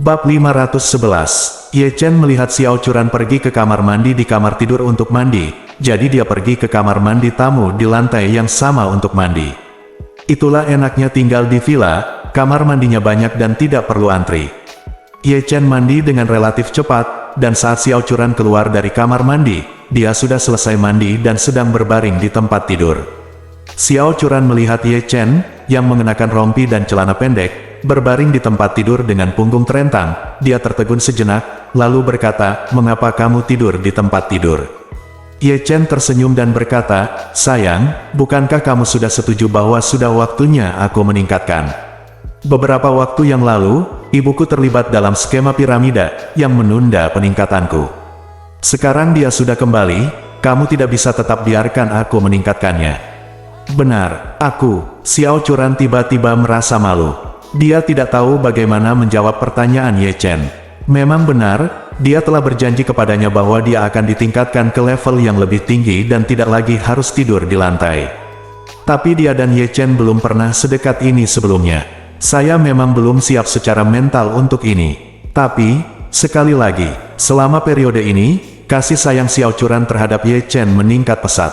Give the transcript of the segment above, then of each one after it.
Bab 511. Ye Chen melihat Xiao Churan pergi ke kamar mandi di kamar tidur untuk mandi, jadi dia pergi ke kamar mandi tamu di lantai yang sama untuk mandi. Itulah enaknya tinggal di villa, kamar mandinya banyak dan tidak perlu antri. Ye Chen mandi dengan relatif cepat, dan saat Xiao Churan keluar dari kamar mandi, dia sudah selesai mandi dan sedang berbaring di tempat tidur. Xiao Churan melihat Ye Chen, yang mengenakan rompi dan celana pendek, berbaring di tempat tidur dengan punggung terentang. Dia tertegun sejenak, lalu berkata, "Mengapa kamu tidur di tempat tidur?" Ye Chen tersenyum dan berkata, "Sayang, bukankah kamu sudah setuju bahwa sudah waktunya aku meningkatkan? Beberapa waktu yang lalu, ibuku terlibat dalam skema piramida, yang menunda peningkatanku. Sekarang dia sudah kembali, kamu tidak bisa tetap biarkan aku meningkatkannya." "Benar, aku." Xiao Churan tiba-tiba merasa malu. Dia tidak tahu bagaimana menjawab pertanyaan Ye Chen. Memang benar, dia telah berjanji kepadanya bahwa dia akan ditingkatkan ke level yang lebih tinggi dan tidak lagi harus tidur di lantai. Tapi dia dan Ye Chen belum pernah sedekat ini sebelumnya. Saya memang belum siap secara mental untuk ini. Tapi, sekali lagi, selama periode ini, kasih sayang Xiao Churan terhadap Ye Chen meningkat pesat.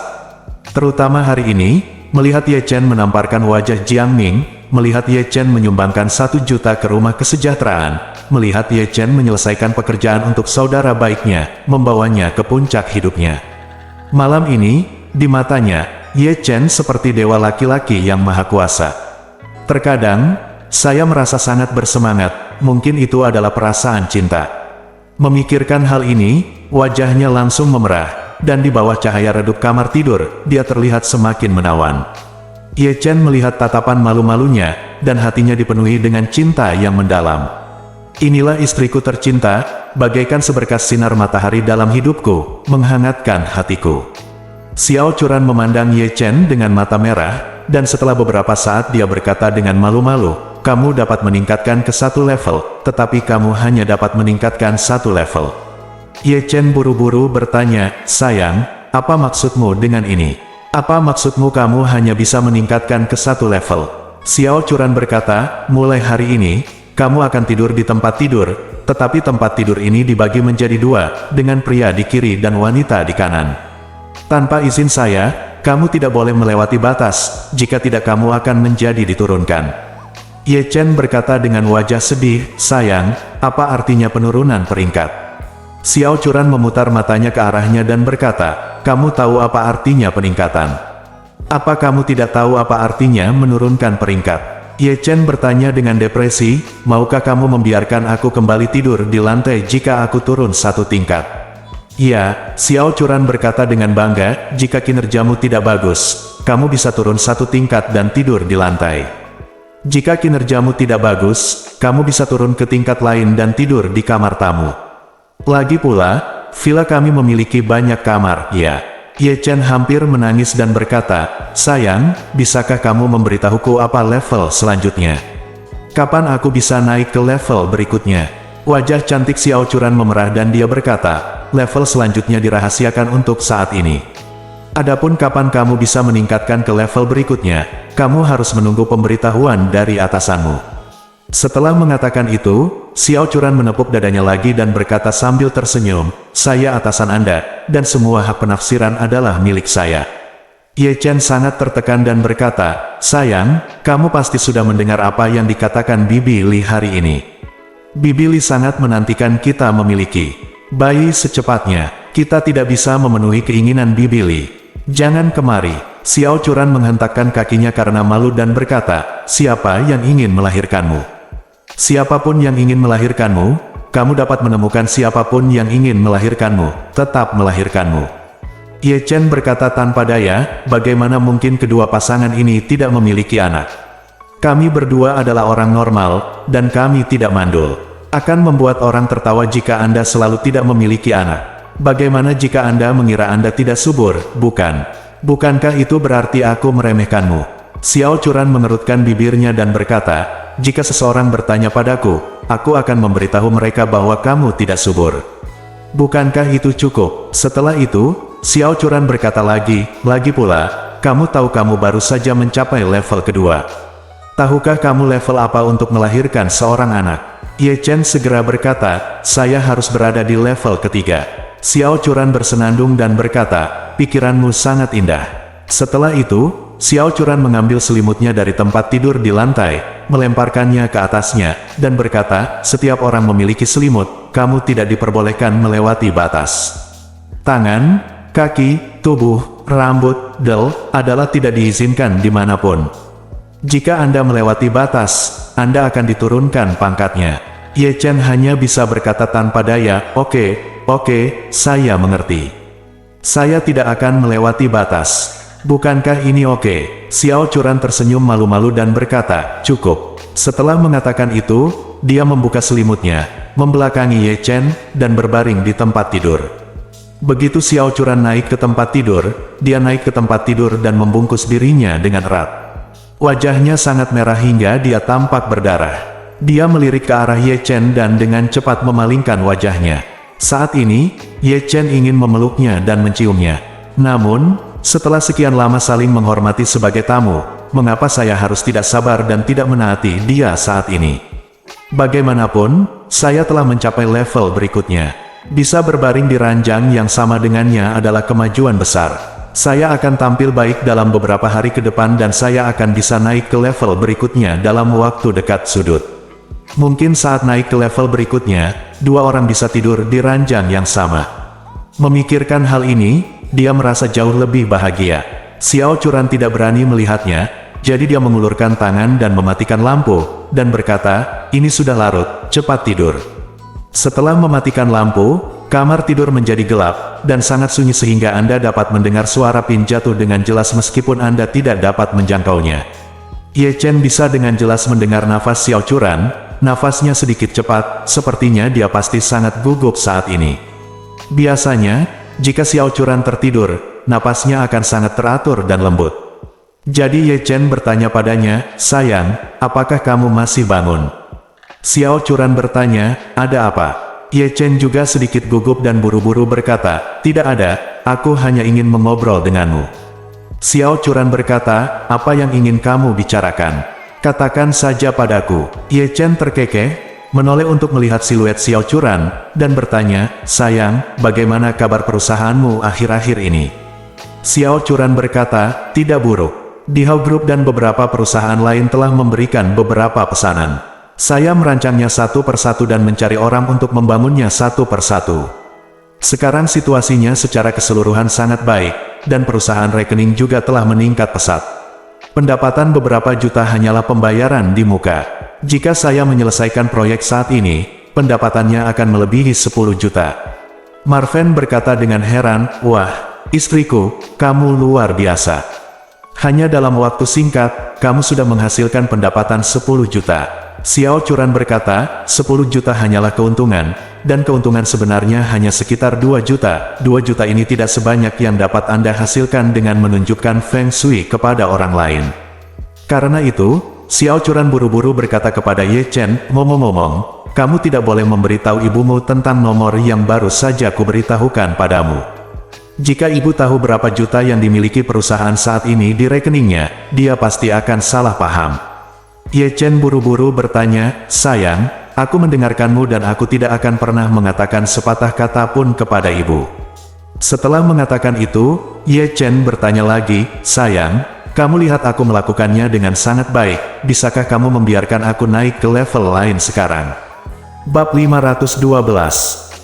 Terutama hari ini, melihat Ye Chen menamparkan wajah Jiang Ning, melihat Ye Chen menyumbangkan 1 juta ke rumah kesejahteraan, melihat Ye Chen menyelesaikan pekerjaan untuk saudara baiknya, membawanya ke puncak hidupnya. Malam ini, di matanya, Ye Chen seperti dewa laki-laki yang maha kuasa. Terkadang, saya merasa sangat bersemangat, mungkin itu adalah perasaan cinta. Memikirkan hal ini, wajahnya langsung memerah, dan di bawah cahaya redup kamar tidur, dia terlihat semakin menawan. Ye Chen melihat tatapan malu-malunya, dan hatinya dipenuhi dengan cinta yang mendalam. "Inilah istriku tercinta, bagaikan seberkas sinar matahari dalam hidupku, menghangatkan hatiku." Xiao Churan memandang Ye Chen dengan mata merah, dan setelah beberapa saat dia berkata dengan malu-malu, "Kamu dapat meningkatkan ke 1 level, tetapi kamu hanya dapat meningkatkan 1 level." Ye Chen buru-buru bertanya, "Sayang, apa maksudmu dengan ini? Apa maksudmu kamu hanya bisa meningkatkan ke 1 level?" Xiao Churan berkata, "Mulai hari ini, kamu akan tidur di tempat tidur, tetapi tempat tidur ini dibagi menjadi 2, dengan pria di kiri dan wanita di kanan. Tanpa izin saya, kamu tidak boleh melewati batas, jika tidak kamu akan menjadi diturunkan." Ye Chen berkata dengan wajah sedih, "Sayang, apa artinya penurunan peringkat?" Xiao Churan memutar matanya ke arahnya dan berkata, "Kamu tahu apa artinya peningkatan? Apa kamu tidak tahu apa artinya menurunkan peringkat?" Ye Chen bertanya dengan depresi, "Maukah kamu membiarkan aku kembali tidur di lantai jika aku turun 1 tingkat?" "Iya," Xiao Churan berkata dengan bangga, "jika kinerjamu tidak bagus, kamu bisa turun 1 tingkat dan tidur di lantai. Jika kinerjamu tidak bagus, kamu bisa turun ke tingkat lain dan tidur di kamar tamu. Lagi pula, villa kami memiliki banyak kamar, ya." Ye Chen hampir menangis dan berkata, "Sayang, bisakah kamu memberitahuku apa level selanjutnya? Kapan aku bisa naik ke level berikutnya?" Wajah cantik Xiao Churan memerah dan dia berkata, "Level selanjutnya dirahasiakan untuk saat ini. Adapun kapan kamu bisa meningkatkan ke level berikutnya, kamu harus menunggu pemberitahuan dari atasanmu." Setelah mengatakan itu, Xiao Churan menepuk dadanya lagi dan berkata sambil tersenyum, "Saya atasan Anda, dan semua hak penafsiran adalah milik saya." Ye Chen sangat tertekan dan berkata, "Sayang, kamu pasti sudah mendengar apa yang dikatakan Bibi Li hari ini. Bibi Li sangat menantikan kita memiliki bayi secepatnya. Kita tidak bisa memenuhi keinginan Bibi Li. Jangan kemari." Xiao Churan menghentakkan kakinya karena malu dan berkata, "Siapa yang ingin melahirkanmu? Siapapun yang ingin melahirkanmu, kamu dapat menemukan siapapun yang ingin melahirkanmu, tetap melahirkanmu." Ye Chen berkata tanpa daya, "Bagaimana mungkin kedua pasangan ini tidak memiliki anak? Kami berdua adalah orang normal, dan kami tidak mandul. Akan membuat orang tertawa jika Anda selalu tidak memiliki anak. Bagaimana jika Anda mengira Anda tidak subur, bukan? Bukankah itu berarti aku meremehkanmu?" Xiao Churan mengerutkan bibirnya dan berkata, "Jika seseorang bertanya padaku, aku akan memberitahu mereka bahwa kamu tidak subur. Bukankah itu cukup?" Setelah itu, Xiao Churan berkata lagi pula, "Kamu tahu kamu baru saja mencapai level kedua. Tahukah kamu level apa untuk melahirkan seorang anak?" Ye Chen segera berkata, saya harus berada di level ketiga. Xiao Churan bersenandung dan berkata, pikiranmu sangat indah. Setelah itu, Xiao Churan mengambil selimutnya dari tempat tidur di lantai, melemparkannya ke atasnya, dan berkata, setiap orang memiliki selimut, kamu tidak diperbolehkan melewati batas. Tangan, kaki, tubuh, rambut, del, adalah tidak diizinkan dimanapun. Jika Anda melewati batas, Anda akan diturunkan pangkatnya. Ye Chen hanya bisa berkata tanpa daya, oke, saya mengerti. Saya tidak akan melewati batas. Bukankah ini oke? Xiao Churan tersenyum malu-malu dan berkata, cukup. Setelah mengatakan itu, dia membuka selimutnya, membelakangi Ye Chen, dan berbaring di tempat tidur. Begitu Xiao Churan naik ke tempat tidur, dia naik ke tempat tidur dan membungkus dirinya dengan erat. Wajahnya sangat merah hingga dia tampak berdarah. Dia melirik ke arah Ye Chen dan dengan cepat memalingkan wajahnya. Saat ini, Ye Chen ingin memeluknya dan menciumnya. Namun, setelah sekian lama saling menghormati sebagai tamu, mengapa saya harus tidak sabar dan tidak menaati dia saat ini? Bagaimanapun, saya telah mencapai level berikutnya. Bisa berbaring di ranjang yang sama dengannya adalah kemajuan besar. Saya akan tampil baik dalam beberapa hari ke depan dan saya akan bisa naik ke level berikutnya dalam waktu dekat sudut. Mungkin saat naik ke level berikutnya, dua orang bisa tidur di ranjang yang sama. Memikirkan hal ini, dia merasa jauh lebih bahagia. Xiao Churan tidak berani melihatnya, jadi dia mengulurkan tangan dan mematikan lampu, dan berkata, ini sudah larut, cepat tidur. Setelah mematikan lampu, kamar tidur menjadi gelap, dan sangat sunyi sehingga Anda dapat mendengar suara pin jatuh dengan jelas meskipun Anda tidak dapat menjangkaunya. Ye Chen bisa dengan jelas mendengar nafas Xiao Churan, nafasnya sedikit cepat, sepertinya dia pasti sangat gugup saat ini. Biasanya, jika Xiao Churan tertidur, napasnya akan sangat teratur dan lembut. Jadi Ye Chen bertanya padanya, sayang, apakah kamu masih bangun? Xiao Churan bertanya, ada apa? Ye Chen juga sedikit gugup dan buru-buru berkata, tidak ada, aku hanya ingin mengobrol denganmu. Xiao Churan berkata, apa yang ingin kamu bicarakan? Katakan saja padaku. Ye Chen terkekeh, menoleh untuk melihat siluet Xiao Churan, dan bertanya, sayang, bagaimana kabar perusahaanmu akhir-akhir ini? Xiao Churan berkata, tidak buruk. Dihao Group dan beberapa perusahaan lain telah memberikan beberapa pesanan. Saya merancangnya satu persatu dan mencari orang untuk membangunnya satu persatu. Sekarang situasinya secara keseluruhan sangat baik, dan perusahaan rekening juga telah meningkat pesat. Pendapatan beberapa juta hanyalah pembayaran di muka. Jika saya menyelesaikan proyek saat ini, pendapatannya akan melebihi 10 juta. Marven berkata dengan heran, wah, istriku, kamu luar biasa. Hanya dalam waktu singkat, kamu sudah menghasilkan pendapatan 10 juta. Xiao Churan berkata, 10 juta hanyalah keuntungan, dan keuntungan sebenarnya hanya sekitar 2 juta. 2 juta ini tidak sebanyak yang dapat Anda hasilkan dengan menunjukkan Feng Shui kepada orang lain. Karena itu, Xiao Churan buru-buru berkata kepada Ye Chen, ngomong-ngomong, kamu tidak boleh memberitahu ibumu tentang nomor yang baru saja kuberitahukan padamu. Jika ibu tahu berapa juta yang dimiliki perusahaan saat ini di rekeningnya, dia pasti akan salah paham. Ye Chen buru-buru bertanya, sayang, aku mendengarkanmu dan aku tidak akan pernah mengatakan sepatah kata pun kepada ibu. Setelah mengatakan itu, Ye Chen bertanya lagi, sayang, kamu lihat aku melakukannya dengan sangat baik, bisakah kamu membiarkan aku naik ke level lain sekarang? Bab 512.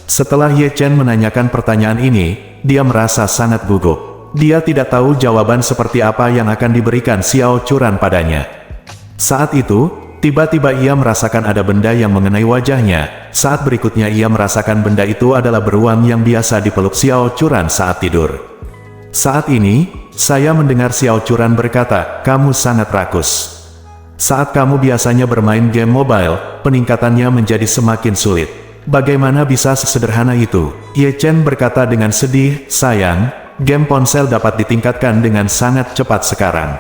Setelah Ye Chen menanyakan pertanyaan ini, dia merasa sangat gugup. Dia tidak tahu jawaban seperti apa yang akan diberikan Xiao Churan padanya. Saat itu, tiba-tiba ia merasakan ada benda yang mengenai wajahnya. Saat berikutnya ia merasakan benda itu adalah beruang yang biasa dipeluk Xiao Churan saat tidur. Saat ini, saya mendengar Xiao Churan berkata, kamu sangat rakus. Saat kamu biasanya bermain game mobile, peningkatannya menjadi semakin sulit. Bagaimana bisa sesederhana itu? Ye Chen berkata dengan sedih, sayang, game ponsel dapat ditingkatkan dengan sangat cepat sekarang.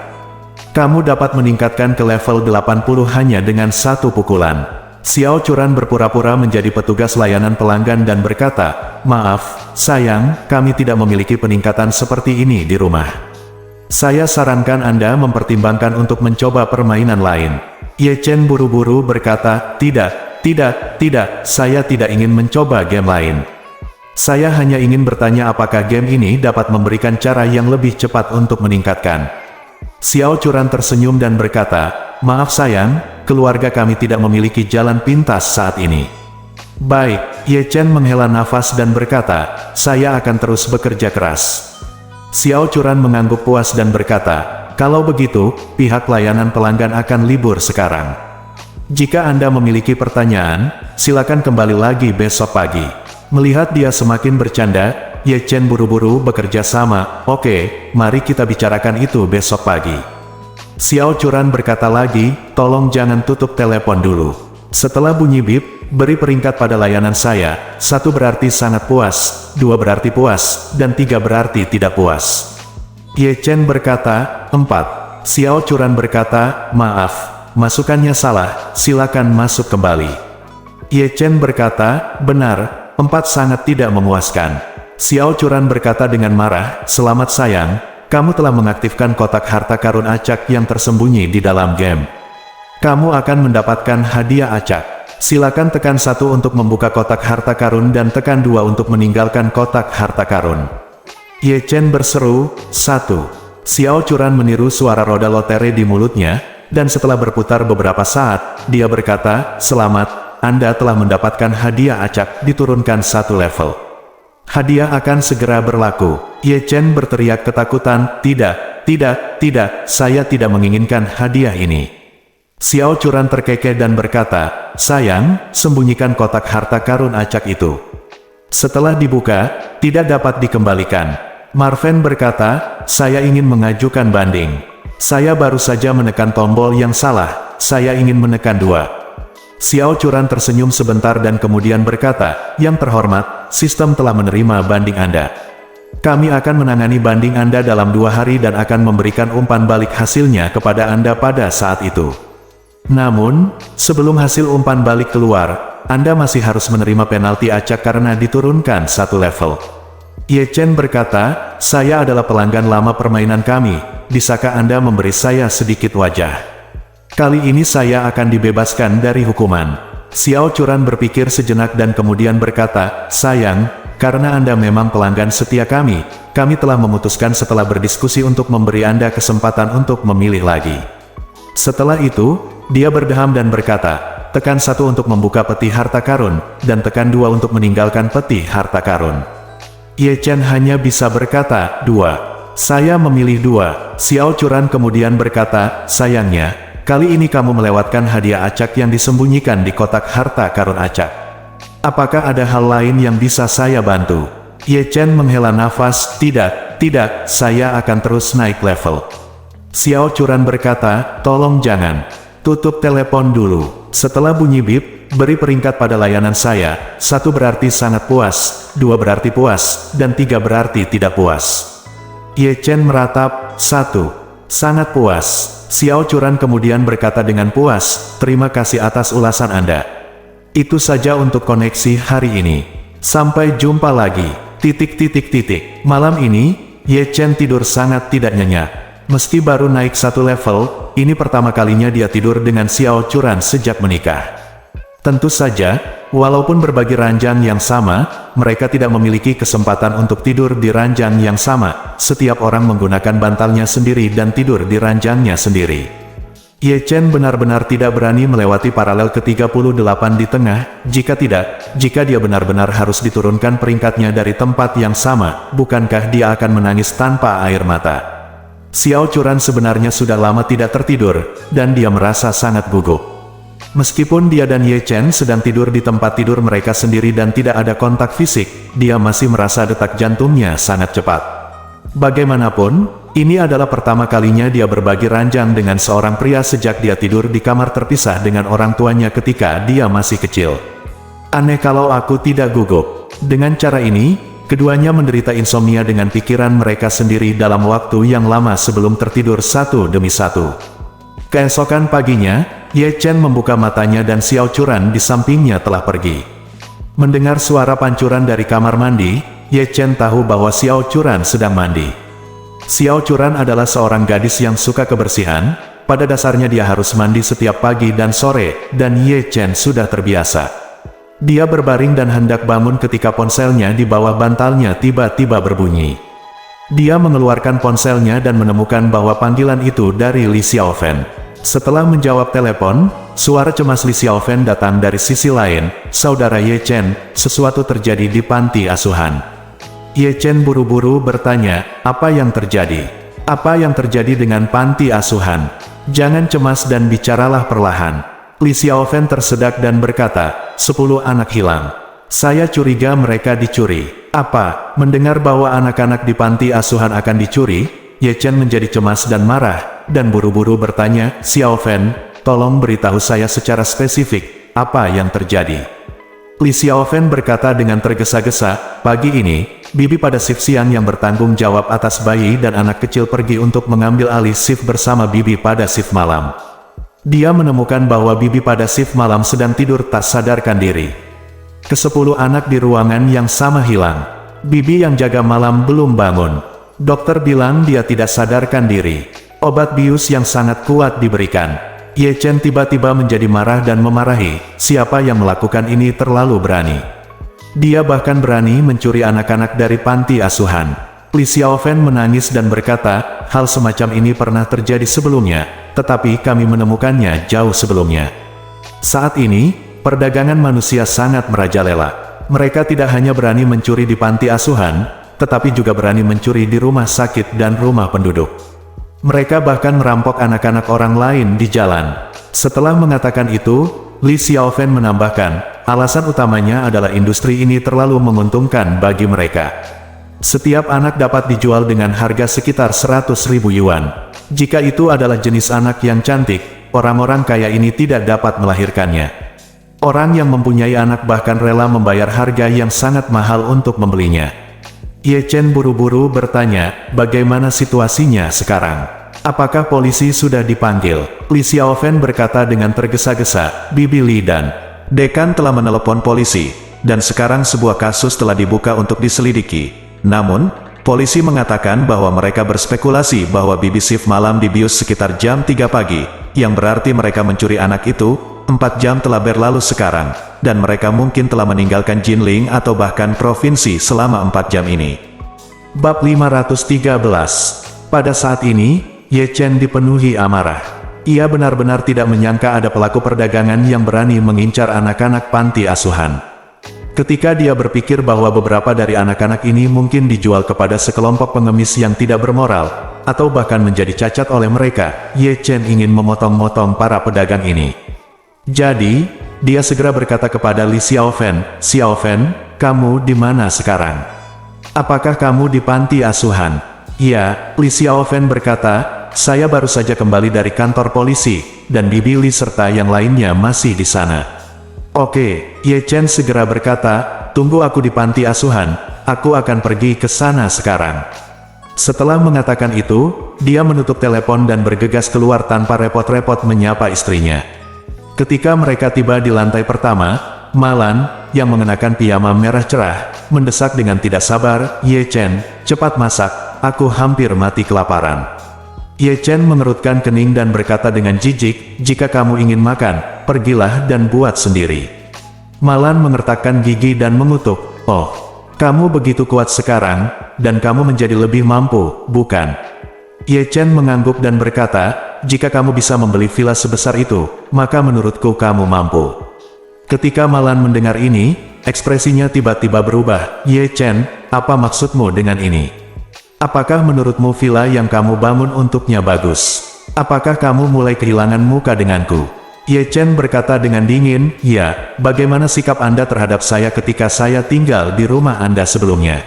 Kamu dapat meningkatkan ke level 80 hanya dengan satu pukulan. Xiao Churan berpura-pura menjadi petugas layanan pelanggan dan berkata, maaf, sayang, kami tidak memiliki peningkatan seperti ini di rumah. Saya sarankan Anda mempertimbangkan untuk mencoba permainan lain. Ye Chen buru-buru berkata, tidak Tidak, saya tidak ingin mencoba game lain. Saya hanya ingin bertanya apakah game ini dapat memberikan cara yang lebih cepat untuk meningkatkan. Xiao Churan tersenyum dan berkata, maaf sayang, keluarga kami tidak memiliki jalan pintas saat ini. Baik, Ye Chen menghela nafas dan berkata, saya akan terus bekerja keras. Xiao Churan mengangguk puas dan berkata, kalau begitu, pihak layanan pelanggan akan libur sekarang. Jika Anda memiliki pertanyaan, silakan kembali lagi besok pagi. Melihat dia semakin bercanda, Ye Chen buru-buru bekerja sama, oke, mari kita bicarakan itu besok pagi. Xiao Churan berkata lagi, tolong jangan tutup telepon dulu. Setelah bunyi bip, beri peringkat pada layanan saya, 1 berarti sangat puas, 2 berarti puas, dan 3 berarti tidak puas. Ye Chen berkata, 4. Xiao Churan berkata, maaf, masukannya salah, silakan masuk kembali. Ye Chen berkata, benar, 4 sangat tidak memuaskan. Xiao Churan berkata dengan marah, selamat sayang, kamu telah mengaktifkan kotak harta karun acak yang tersembunyi di dalam game. Kamu akan mendapatkan hadiah acak. Silakan tekan 1 untuk membuka kotak harta karun dan tekan 2 untuk meninggalkan kotak harta karun. Ye Chen berseru, 1. Xiao Churan meniru suara roda lotre di mulutnya, dan setelah berputar beberapa saat, dia berkata, selamat, Anda telah mendapatkan hadiah acak diturunkan 1 level. Hadiah akan segera berlaku. Ye Chen berteriak ketakutan, tidak, saya tidak menginginkan hadiah ini. Xiao Churan terkekeh dan berkata, sayang, sembunyikan kotak harta karun acak itu. Setelah dibuka, tidak dapat dikembalikan. Marven berkata, saya ingin mengajukan banding. Saya baru saja menekan tombol yang salah, saya ingin menekan 2. Xiao Churan tersenyum sebentar dan kemudian berkata, yang terhormat, sistem telah menerima banding Anda. Kami akan menangani banding Anda dalam 2 hari dan akan memberikan umpan balik hasilnya kepada Anda pada saat itu. Namun, sebelum hasil umpan balik keluar, Anda masih harus menerima penalti acak karena diturunkan 1 level. Ye Chen berkata, saya adalah pelanggan lama permainan kami, bisakah Anda memberi saya sedikit wajah? Kali ini saya akan dibebaskan dari hukuman. Xiao Churan berpikir sejenak dan kemudian berkata, sayang, karena Anda memang pelanggan setia kami telah memutuskan setelah berdiskusi untuk memberi Anda kesempatan untuk memilih lagi. Setelah itu, dia berdeham dan berkata, tekan 1 untuk membuka peti harta karun, dan tekan 2 untuk meninggalkan peti harta karun. Ye Chen hanya bisa berkata, 2. Saya memilih 2. Xiao Churan kemudian berkata, sayangnya, kali ini kamu melewatkan hadiah acak yang disembunyikan di kotak harta karun acak. Apakah ada hal lain yang bisa saya bantu? Ye Chen menghela nafas, tidak, saya akan terus naik level. Xiao Churan berkata, tolong jangan. Tutup telepon dulu. Setelah bunyi bip, beri peringkat pada layanan saya, 1 berarti sangat puas, 2 berarti puas, dan 3 berarti tidak puas. Ye Chen meratap, 1. Sangat puas. Xiao Churan kemudian berkata dengan puas, terima kasih atas ulasan Anda. Itu saja untuk koneksi hari ini. Sampai jumpa lagi. Malam ini, Ye Chen tidur sangat tidak nyenyak. Meski baru naik 1 level, ini pertama kalinya dia tidur dengan Xiao Churan sejak menikah. Tentu saja, walaupun berbagi ranjang yang sama, mereka tidak memiliki kesempatan untuk tidur di ranjang yang sama. Setiap orang menggunakan bantalnya sendiri dan tidur di ranjangnya sendiri. Ye Chen benar-benar tidak berani melewati paralel ke-38 di tengah, jika dia benar-benar harus diturunkan peringkatnya dari tempat yang sama, bukankah dia akan menangis tanpa air mata? Xiao Churan sebenarnya sudah lama tidak tertidur, dan dia merasa sangat gugup. Meskipun dia dan Ye Chen sedang tidur di tempat tidur mereka sendiri dan tidak ada kontak fisik, dia masih merasa detak jantungnya sangat cepat. Bagaimanapun, ini adalah pertama kalinya dia berbagi ranjang dengan seorang pria sejak dia tidur di kamar terpisah dengan orang tuanya ketika dia masih kecil. Aneh kalau aku tidak gugup. Dengan cara ini, keduanya menderita insomnia dengan pikiran mereka sendiri dalam waktu yang lama sebelum tertidur satu demi satu. Keesokan paginya, Ye Chen membuka matanya dan Xiao Churan di sampingnya telah pergi. Mendengar suara pancuran dari kamar mandi, Ye Chen tahu bahwa Xiao Churan sedang mandi. Xiao Churan adalah seorang gadis yang suka kebersihan, pada dasarnya dia harus mandi setiap pagi dan sore, dan Ye Chen sudah terbiasa. Dia berbaring dan hendak bangun ketika ponselnya di bawah bantalnya tiba-tiba berbunyi. Dia mengeluarkan ponselnya dan menemukan bahwa panggilan itu dari Li Xiaofen. Setelah menjawab telepon, suara cemas Li Xiaofen datang dari sisi lain. "Saudara Ye Chen, sesuatu terjadi di panti asuhan." Ye Chen buru-buru bertanya, "Apa yang terjadi? Apa yang terjadi dengan panti asuhan? Jangan cemas dan bicaralah perlahan." Li Xiaofen tersedak dan berkata, 10 anak hilang. Saya curiga mereka dicuri." "Apa? Mendengar bahwa anak-anak di panti asuhan akan dicuri?" Ye Chen menjadi cemas dan marah, dan buru-buru bertanya, "Xiaofen, tolong beritahu saya secara spesifik, apa yang terjadi?" Li Xiaofen berkata dengan tergesa-gesa, "Pagi ini, bibi pada shift siang yang bertanggung jawab atas bayi dan anak kecil pergi untuk mengambil alih shift bersama bibi pada shift malam. Dia menemukan bahwa bibi pada shift malam sedang tidur tak sadarkan diri. Ke-10 anak di ruangan yang sama hilang. Bibi yang jaga malam belum bangun. Dokter bilang dia tidak sadarkan diri. Obat bius yang sangat kuat diberikan." Ye Chen tiba-tiba menjadi marah dan memarahi, siapa yang melakukan ini terlalu berani. Dia bahkan berani mencuri anak-anak dari panti asuhan. Li Xiaofen menangis dan berkata, "Hal semacam ini pernah terjadi sebelumnya, tetapi kami menemukannya jauh sebelumnya. Saat ini, perdagangan manusia sangat merajalela. Mereka tidak hanya berani mencuri di panti asuhan, tetapi juga berani mencuri di rumah sakit dan rumah penduduk. Mereka bahkan merampok anak-anak orang lain di jalan." Setelah mengatakan itu, Li Xiaofen menambahkan, "Alasan utamanya adalah industri ini terlalu menguntungkan bagi mereka. Setiap anak dapat dijual dengan harga sekitar 100.000 yuan. Jika itu adalah jenis anak yang cantik, orang-orang kaya ini tidak dapat melahirkannya. Orang yang mempunyai anak bahkan rela membayar harga yang sangat mahal untuk membelinya." Ye Chen buru-buru bertanya, "Bagaimana situasinya sekarang? Apakah polisi sudah dipanggil?" Li Xiaofen berkata dengan tergesa-gesa, "Bibi Li dan dekan telah menelepon polisi, dan sekarang sebuah kasus telah dibuka untuk diselidiki. Namun, polisi mengatakan bahwa mereka berspekulasi bahwa bibi shift malam dibius sekitar jam 3 pagi, yang berarti mereka mencuri anak itu. 4 jam telah berlalu sekarang, dan mereka mungkin telah meninggalkan Jinling atau bahkan provinsi selama 4 jam ini." Bab 513. Pada saat ini, Ye Chen dipenuhi amarah. Ia benar-benar tidak menyangka ada pelaku perdagangan yang berani mengincar anak-anak panti asuhan. Ketika dia berpikir bahwa beberapa dari anak-anak ini mungkin dijual kepada sekelompok pengemis yang tidak bermoral, atau bahkan menjadi cacat oleh mereka, Ye Chen ingin memotong-motong para pedagang ini. Jadi, dia segera berkata kepada Li Xiaofen, "Xiaofen, kamu di mana sekarang? Apakah kamu di panti asuhan?" "Ya," Li Xiaofen berkata, "saya baru saja kembali dari kantor polisi, dan Bibi Li serta yang lainnya masih di sana." "Oke," Ye Chen segera berkata, "tunggu aku di panti asuhan, aku akan pergi ke sana sekarang." Setelah mengatakan itu, dia menutup telepon dan bergegas keluar tanpa repot-repot menyapa istrinya. Ketika mereka tiba di lantai pertama, Malan, yang mengenakan piyama merah cerah, mendesak dengan tidak sabar, "Ye Chen, cepat masak, aku hampir mati kelaparan." Ye Chen mengerutkan kening dan berkata dengan jijik, "Jika kamu ingin makan, pergilah dan buat sendiri." Malan mengertakkan gigi dan mengutuk, "Oh, kamu begitu kuat sekarang, dan kamu menjadi lebih mampu, bukan?" Ye Chen mengangguk dan berkata, "Jika kamu bisa membeli villa sebesar itu, maka menurutku kamu mampu." Ketika Malan mendengar ini, ekspresinya tiba-tiba berubah. "Ye Chen, apa maksudmu dengan ini? Apakah menurutmu villa yang kamu bangun untuknya bagus? Apakah kamu mulai kehilangan muka denganku?" Ye Chen berkata dengan dingin, "Ya, bagaimana sikap Anda terhadap saya ketika saya tinggal di rumah Anda sebelumnya?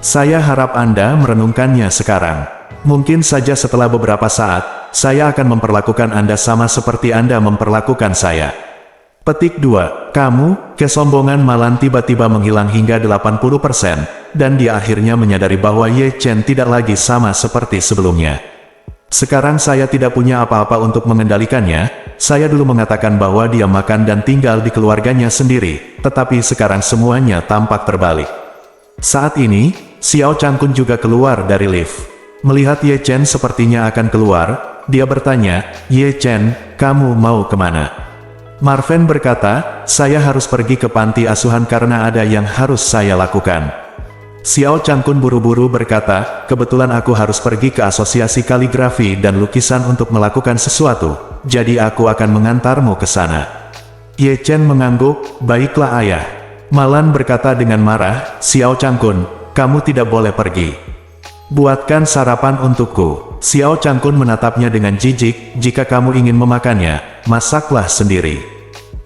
Saya harap Anda merenungkannya sekarang. Mungkin saja setelah beberapa saat, saya akan memperlakukan Anda sama seperti Anda memperlakukan saya." Petik 2. Kamu, kesombongan Malan tiba-tiba menghilang hingga 80%, dan dia akhirnya menyadari bahwa Ye Chen tidak lagi sama seperti sebelumnya. "Sekarang saya tidak punya apa-apa untuk mengendalikannya. Saya dulu mengatakan bahwa dia makan dan tinggal di keluarganya sendiri, tetapi sekarang semuanya tampak terbalik." Saat ini, Xiao Changkun juga keluar dari lift. Melihat Ye Chen sepertinya akan keluar, dia bertanya, "Ye Chen, kamu mau kemana?" Marven berkata, "Saya harus pergi ke panti asuhan karena ada yang harus saya lakukan." Xiao Changkun buru-buru berkata, "Kebetulan aku harus pergi ke asosiasi kaligrafi dan lukisan untuk melakukan sesuatu, jadi aku akan mengantarmu ke sana." Ye Chen mengangguk, "Baiklah ayah." Malan berkata dengan marah, "Xiao Changkun, kamu tidak boleh pergi. Buatkan sarapan untukku." Xiao Changkun menatapnya dengan jijik, "Jika kamu ingin memakannya, masaklah sendiri.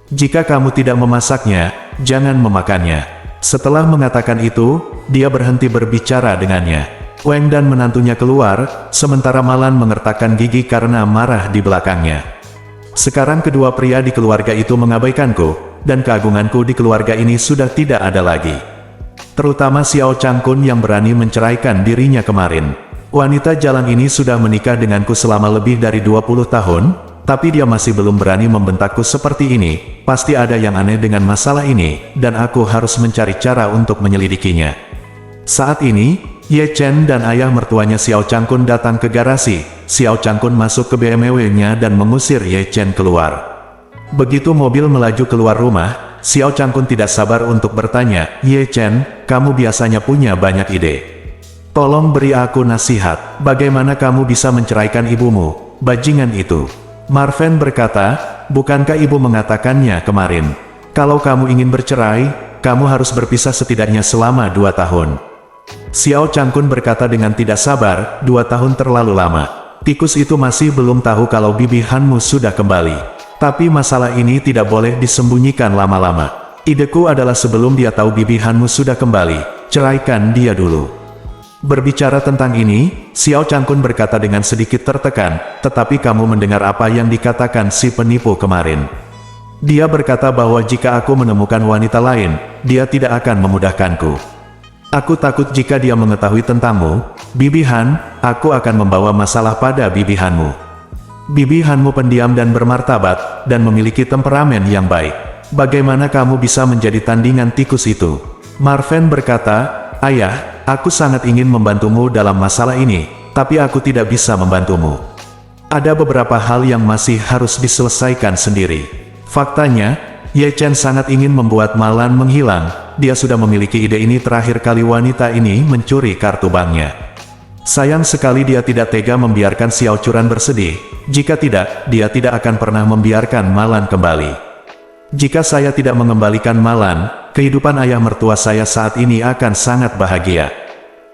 Jika kamu tidak memasaknya, jangan memakannya." Setelah mengatakan itu, dia berhenti berbicara dengannya. Wang dan menantunya keluar, sementara Malan mengertakkan gigi karena marah di belakangnya. Sekarang kedua pria di keluarga itu mengabaikanku, dan keagunganku di keluarga ini sudah tidak ada lagi. Terutama Xiao Changkun yang berani menceraikan dirinya kemarin. Wanita jalan ini sudah menikah denganku selama lebih dari 20 tahun, tapi dia masih belum berani membentakku seperti ini. Pasti ada yang aneh dengan masalah ini, dan aku harus mencari cara untuk menyelidikinya. Saat ini, Ye Chen dan ayah mertuanya Xiao Changkun datang ke garasi. Xiao Changkun masuk ke BMW-nya dan mengusir Ye Chen keluar. Begitu mobil melaju keluar rumah, Xiao Changkun tidak sabar untuk bertanya, "Ye Chen, kamu biasanya punya banyak ide. Tolong beri aku nasihat, bagaimana kamu bisa menceraikan ibumu, bajingan itu?" Marven berkata, "Bukankah ibu mengatakannya kemarin? Kalau kamu ingin bercerai, kamu harus berpisah setidaknya selama 2 tahun. Xiao Changkun berkata dengan tidak sabar, 2 tahun terlalu lama. Tikus itu masih belum tahu kalau bibi Hanmu sudah kembali. Tapi masalah ini tidak boleh disembunyikan lama-lama. Ideku adalah sebelum dia tahu bibi Hanmu sudah kembali, ceraikan dia dulu." Berbicara tentang ini, Xiao Changkun berkata dengan sedikit tertekan, "Tetapi kamu mendengar apa yang dikatakan si penipu kemarin? Dia berkata bahwa jika aku menemukan wanita lain, dia tidak akan memudahkanku. Aku takut jika dia mengetahui tentangmu, bibi Han, aku akan membawa masalah pada bibi Hanmu. Bibi Hanmu pendiam dan bermartabat, dan memiliki temperamen yang baik. Bagaimana kamu bisa menjadi tandingan tikus itu?" Marven berkata, "Ayah, aku sangat ingin membantumu dalam masalah ini, tapi aku tidak bisa membantumu. Ada beberapa hal yang masih harus diselesaikan sendiri." Faktanya, Ye Chen sangat ingin membuat Malan menghilang. Dia sudah memiliki ide ini terakhir kali wanita ini mencuri kartu banknya. Sayang sekali dia tidak tega membiarkan Xiao Churan bersedih. Jika tidak, dia tidak akan pernah membiarkan Malan kembali. "Jika saya tidak mengembalikan Malan, kehidupan ayah mertua saya saat ini akan sangat bahagia."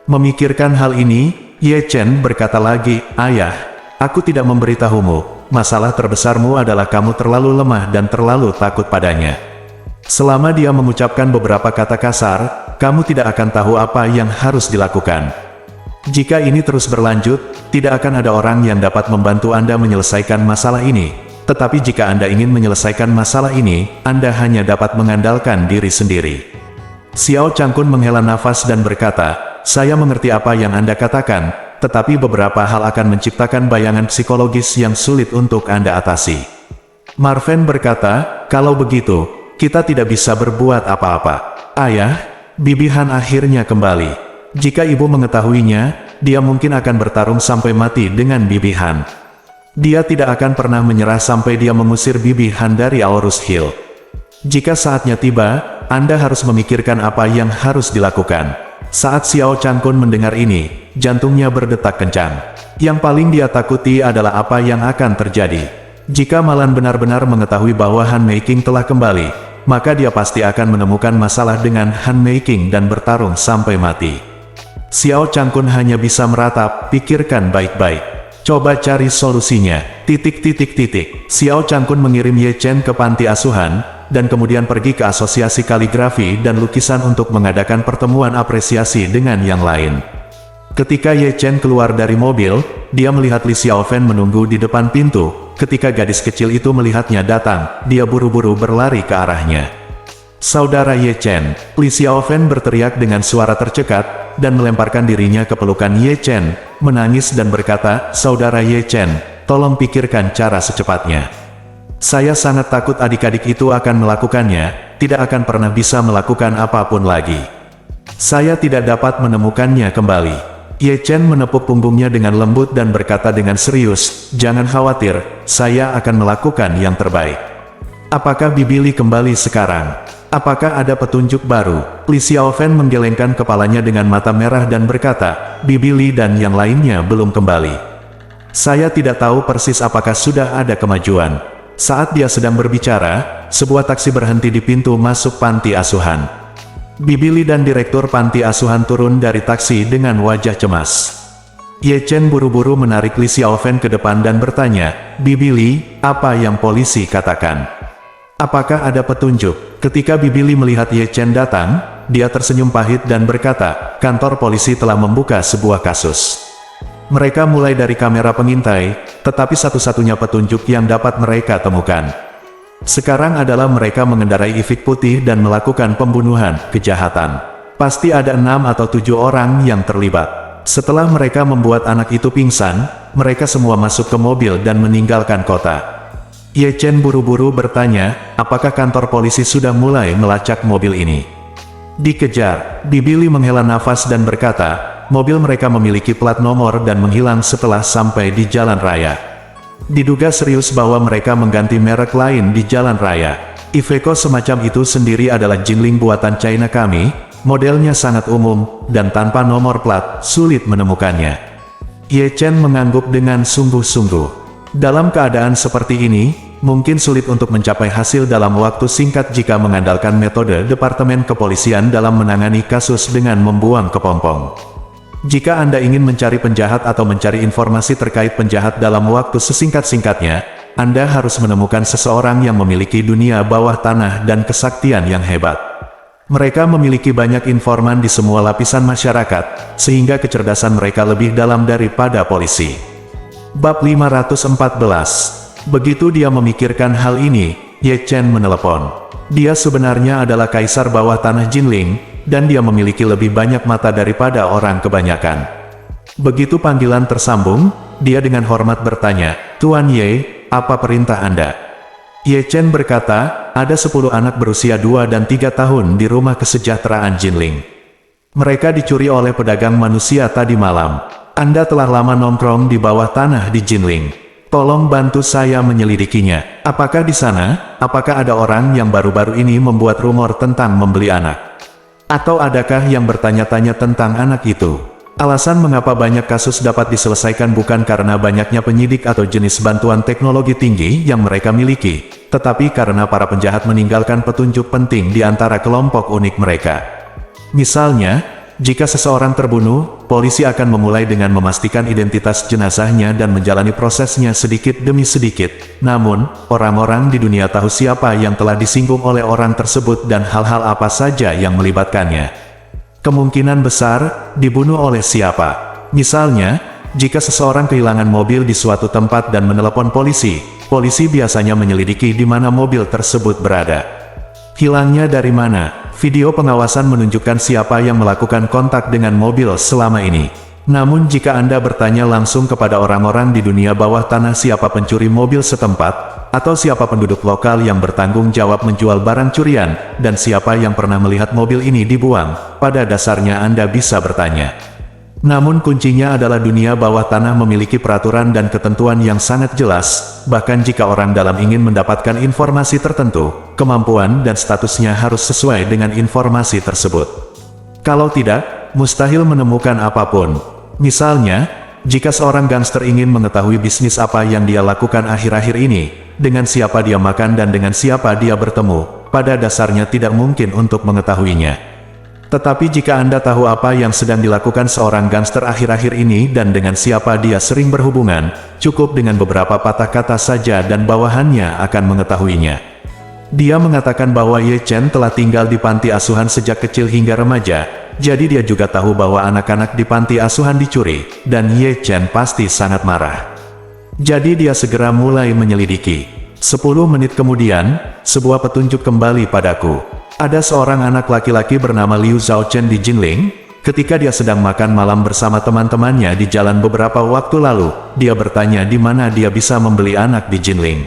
Memikirkan hal ini, Ye Chen berkata lagi, "Ayah, aku tidak memberitahumu, masalah terbesarmu adalah kamu terlalu lemah dan terlalu takut padanya." Selama dia mengucapkan beberapa kata kasar, kamu tidak akan tahu apa yang harus dilakukan. Jika ini terus berlanjut, tidak akan ada orang yang dapat membantu Anda menyelesaikan masalah ini. Tetapi jika Anda ingin menyelesaikan masalah ini, Anda hanya dapat mengandalkan diri sendiri. Xiao Changkun menghela nafas dan berkata, "Saya mengerti apa yang Anda katakan, tetapi beberapa hal akan menciptakan bayangan psikologis yang sulit untuk Anda atasi." Marven berkata, "Kalau begitu, kita tidak bisa berbuat apa-apa. Ayah, bibi Han akhirnya kembali. Jika ibu mengetahuinya, dia mungkin akan bertarung sampai mati dengan bibi Han. Dia tidak akan pernah menyerah sampai dia mengusir bibi Han dari Aorus Hill. Jika saatnya tiba, Anda harus memikirkan apa yang harus dilakukan." Saat Xiao Changkun mendengar ini, jantungnya berdetak kencang. Yang paling dia takuti adalah apa yang akan terjadi. Jika Malan benar-benar mengetahui bahwa Han Meiking telah kembali, maka dia pasti akan menemukan masalah dengan Han Meiking dan bertarung sampai mati. Xiao Changkun hanya bisa meratap, "Pikirkan baik-baik. Coba cari solusinya. .. Xiao Changkun mengirim Ye Chen ke panti asuhan, dan kemudian pergi ke asosiasi kaligrafi dan lukisan untuk mengadakan pertemuan apresiasi dengan yang lain. Ketika Ye Chen keluar dari mobil, dia melihat Li Xiaofen menunggu di depan pintu. Ketika gadis kecil itu melihatnya datang, dia buru-buru berlari ke arahnya. "Saudara Ye Chen!" Li Xiaofen berteriak dengan suara tercekat, dan melemparkan dirinya ke pelukan Ye Chen, menangis dan berkata, "Saudara Ye Chen, tolong pikirkan cara secepatnya. Saya sangat takut adik-adik itu akan melakukannya, tidak akan pernah bisa melakukan apapun lagi. Saya tidak dapat menemukannya kembali." Ye Chen menepuk punggungnya dengan lembut dan berkata dengan serius, "Jangan khawatir, saya akan melakukan yang terbaik." "Apakah Bibi Li kembali sekarang? Apakah ada petunjuk baru?" Li Xiaofen menggelengkan kepalanya dengan mata merah dan berkata, "Bibi Li dan yang lainnya belum kembali. Saya tidak tahu persis apakah sudah ada kemajuan." Saat dia sedang berbicara, sebuah taksi berhenti di pintu masuk panti asuhan. Bibi Li dan direktur panti asuhan turun dari taksi dengan wajah cemas. Ye Chen buru-buru menarik Li Xiaofen ke depan dan bertanya, "Bibi Li, apa yang polisi katakan? Apakah ada petunjuk?" Ketika Bibi Li melihat Ye Chen datang, dia tersenyum pahit dan berkata, "Kantor polisi telah membuka sebuah kasus. Mereka mulai dari kamera pengintai, tetapi satu-satunya petunjuk yang dapat mereka temukan sekarang adalah mereka mengendarai Evic putih dan melakukan pembunuhan, kejahatan. Pasti ada 6 atau 7 orang yang terlibat. Setelah mereka membuat anak itu pingsan, mereka semua masuk ke mobil dan meninggalkan kota." Ye Chen buru-buru bertanya, "Apakah kantor polisi sudah mulai melacak mobil ini?" "Dikejar." Bibi Li menghela nafas dan berkata, "Mobil mereka memiliki plat nomor dan menghilang setelah sampai di jalan raya. Diduga serius bahwa mereka mengganti merek lain di jalan raya. Iveco semacam itu sendiri adalah Jinling buatan China kami, modelnya sangat umum, dan tanpa nomor plat, sulit menemukannya." Ye Chen mengangguk dengan sungguh-sungguh. Dalam keadaan seperti ini, mungkin sulit untuk mencapai hasil dalam waktu singkat jika mengandalkan metode Departemen Kepolisian dalam menangani kasus dengan membuang kepompong. Jika Anda ingin mencari penjahat atau mencari informasi terkait penjahat dalam waktu sesingkat-singkatnya, Anda harus menemukan seseorang yang memiliki dunia bawah tanah dan kesaktian yang hebat. Mereka memiliki banyak informan di semua lapisan masyarakat, sehingga kecerdasan mereka lebih dalam daripada polisi. Bab 514. Begitu dia memikirkan hal ini, Ye Chen menelepon. Dia sebenarnya adalah kaisar bawah tanah Jinling, dan dia memiliki lebih banyak mata daripada orang kebanyakan. Begitu panggilan tersambung, dia dengan hormat bertanya, "Tuan Ye, apa perintah Anda?" Ye Chen berkata, "Ada 10 anak berusia 2 dan 3 tahun di rumah kesejahteraan Jinling. Mereka dicuri oleh pedagang manusia tadi malam. Anda telah lama nongkrong di bawah tanah di Jinling. Tolong bantu saya menyelidikinya. Apakah di sana, apakah ada orang yang baru-baru ini membuat rumor tentang membeli anak? Atau adakah yang bertanya-tanya tentang anak itu? Alasan mengapa banyak kasus dapat diselesaikan bukan karena banyaknya penyidik atau jenis bantuan teknologi tinggi yang mereka miliki, tetapi karena para penjahat meninggalkan petunjuk penting di antara kelompok unik mereka. Misalnya, jika seseorang terbunuh, polisi akan memulai dengan memastikan identitas jenazahnya dan menjalani prosesnya sedikit demi sedikit. Namun, orang-orang di dunia tahu siapa yang telah disinggung oleh orang tersebut dan hal-hal apa saja yang melibatkannya. Kemungkinan besar, dibunuh oleh siapa. Misalnya, jika seseorang kehilangan mobil di suatu tempat dan menelepon polisi, polisi biasanya menyelidiki di mana mobil tersebut berada. Hilangnya dari mana? Video pengawasan menunjukkan siapa yang melakukan kontak dengan mobil selama ini. Namun jika Anda bertanya langsung kepada orang-orang di dunia bawah tanah siapa pencuri mobil setempat, atau siapa penduduk lokal yang bertanggung jawab menjual barang curian, dan siapa yang pernah melihat mobil ini dibuang, pada dasarnya Anda bisa bertanya. Namun kuncinya adalah dunia bawah tanah memiliki peraturan dan ketentuan yang sangat jelas, bahkan jika orang dalam ingin mendapatkan informasi tertentu, kemampuan dan statusnya harus sesuai dengan informasi tersebut. Kalau tidak, mustahil menemukan apapun. Misalnya, jika seorang gangster ingin mengetahui bisnis apa yang dia lakukan akhir-akhir ini, dengan siapa dia makan dan dengan siapa dia bertemu, pada dasarnya tidak mungkin untuk mengetahuinya. Tetapi jika Anda tahu apa yang sedang dilakukan seorang gangster akhir-akhir ini dan dengan siapa dia sering berhubungan, cukup dengan beberapa patah kata saja dan bawahannya akan mengetahuinya. Dia mengatakan bahwa Ye Chen telah tinggal di panti asuhan sejak kecil hingga remaja, jadi dia juga tahu bahwa anak-anak di panti asuhan dicuri, dan Ye Chen pasti sangat marah. Jadi dia segera mulai menyelidiki. 10 menit kemudian, sebuah petunjuk kembali padaku. Ada seorang anak laki-laki bernama Liu Zhaochen di Jinling. Ketika dia sedang makan malam bersama teman-temannya di jalan beberapa waktu lalu, dia bertanya di mana dia bisa membeli anak di Jinling.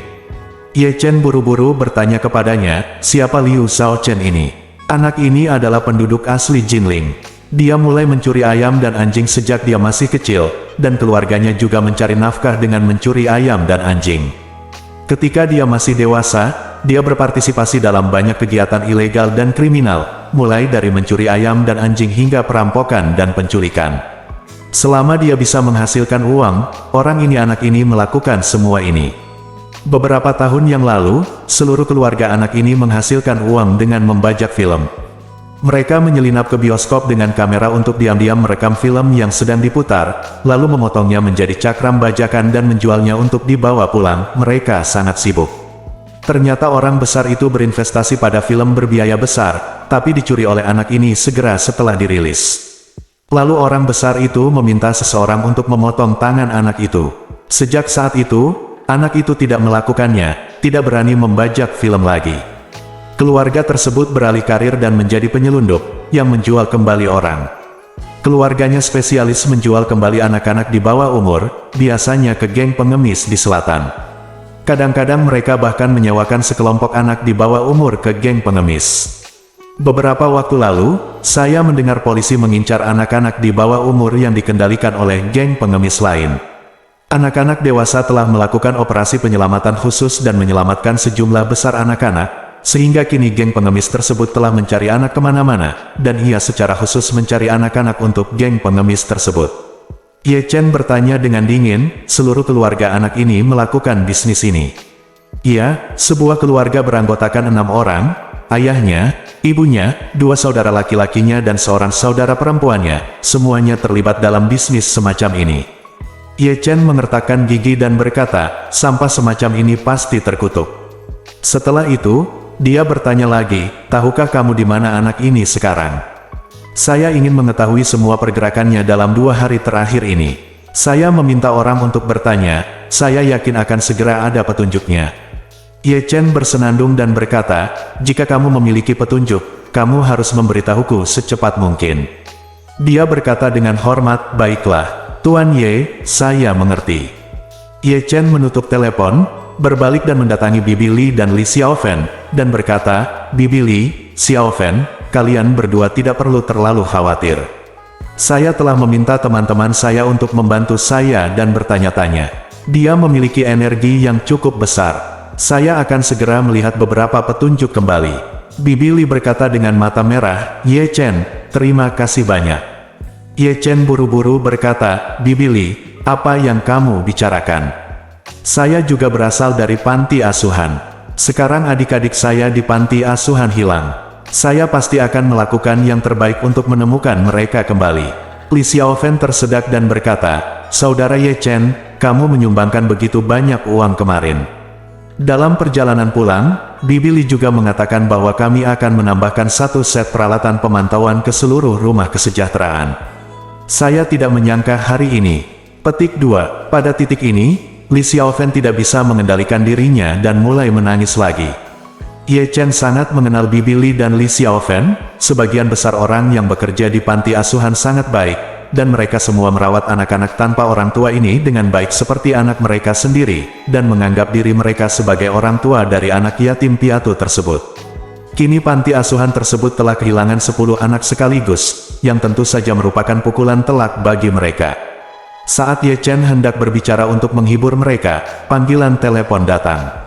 Ye Chen buru-buru bertanya kepadanya, siapa Liu Zhaochen ini? Anak ini adalah penduduk asli Jinling. Dia mulai mencuri ayam dan anjing sejak dia masih kecil, dan keluarganya juga mencari nafkah dengan mencuri ayam dan anjing. Ketika dia masih dewasa, dia berpartisipasi dalam banyak kegiatan ilegal dan kriminal, mulai dari mencuri ayam dan anjing hingga perampokan dan penculikan. Selama dia bisa menghasilkan uang, anak ini melakukan semua ini. Beberapa tahun yang lalu, seluruh keluarga anak ini menghasilkan uang dengan membajak film. Mereka menyelinap ke bioskop dengan kamera untuk diam-diam merekam film yang sedang diputar, lalu memotongnya menjadi cakram bajakan dan menjualnya untuk dibawa pulang. Mereka sangat sibuk. Ternyata orang besar itu berinvestasi pada film berbiaya besar, tapi dicuri oleh anak ini segera setelah dirilis. Lalu orang besar itu meminta seseorang untuk memotong tangan anak itu. Sejak saat itu, anak itu tidak melakukannya, tidak berani membajak film lagi. Keluarga tersebut beralih karir dan menjadi penyelundup, yang menjual kembali orang. Keluarganya spesialis menjual kembali anak-anak di bawah umur, biasanya ke geng pengemis di selatan. Kadang-kadang mereka bahkan menyewakan sekelompok anak di bawah umur ke geng pengemis. Beberapa waktu lalu, saya mendengar polisi mengincar anak-anak di bawah umur yang dikendalikan oleh geng pengemis lain. Anak-anak dewasa telah melakukan operasi penyelamatan khusus dan menyelamatkan sejumlah besar anak-anak, sehingga kini geng pengemis tersebut telah mencari anak kemana-mana, dan ia secara khusus mencari anak-anak untuk geng pengemis tersebut. Ye Chen bertanya dengan dingin, seluruh keluarga anak ini melakukan bisnis ini. Iya, sebuah keluarga beranggotakan 6 orang, ayahnya, ibunya, 2 saudara laki-lakinya dan seorang saudara perempuannya, semuanya terlibat dalam bisnis semacam ini. Ye Chen mengertakkan gigi dan berkata, sampah semacam ini pasti terkutuk. Setelah itu, dia bertanya lagi, tahukah kamu di mana anak ini sekarang? Saya ingin mengetahui semua pergerakannya dalam 2 hari terakhir ini. Saya meminta orang untuk bertanya, saya yakin akan segera ada petunjuknya. Ye Chen bersenandung dan berkata, jika kamu memiliki petunjuk, kamu harus memberitahuku secepat mungkin. Dia berkata dengan hormat, baiklah, Tuan Ye, saya mengerti. Ye Chen menutup telepon, berbalik dan mendatangi Bibi Li dan Li Xiaofen, dan berkata, Bibi Li, Xiaofen, kalian berdua tidak perlu terlalu khawatir. Saya telah meminta teman-teman saya untuk membantu saya dan bertanya-tanya. Dia memiliki energi yang cukup besar. Saya akan segera melihat beberapa petunjuk kembali. Bibi Li berkata dengan mata merah, Ye Chen, terima kasih banyak. Ye Chen buru-buru berkata, Bibi Li, apa yang kamu bicarakan? Saya juga berasal dari panti asuhan. Sekarang adik-adik saya di panti asuhan hilang. Saya pasti akan melakukan yang terbaik untuk menemukan mereka kembali. Li Xiaofen tersedak dan berkata, Saudara Ye Chen, kamu menyumbangkan begitu banyak uang kemarin. Dalam perjalanan pulang, Bibi Li juga mengatakan bahwa kami akan menambahkan 1 set peralatan pemantauan ke seluruh rumah kesejahteraan. Saya tidak menyangka hari ini. Petik 2. Pada titik ini, Li Xiaofen tidak bisa mengendalikan dirinya dan mulai menangis lagi. Ye Chen sangat mengenal Bibi Li dan Li Xiaofen, sebagian besar orang yang bekerja di panti asuhan sangat baik, dan mereka semua merawat anak-anak tanpa orang tua ini dengan baik seperti anak mereka sendiri, dan menganggap diri mereka sebagai orang tua dari anak yatim piatu tersebut. Kini panti asuhan tersebut telah kehilangan 10 anak sekaligus, yang tentu saja merupakan pukulan telak bagi mereka. Saat Ye Chen hendak berbicara untuk menghibur mereka, panggilan telepon datang.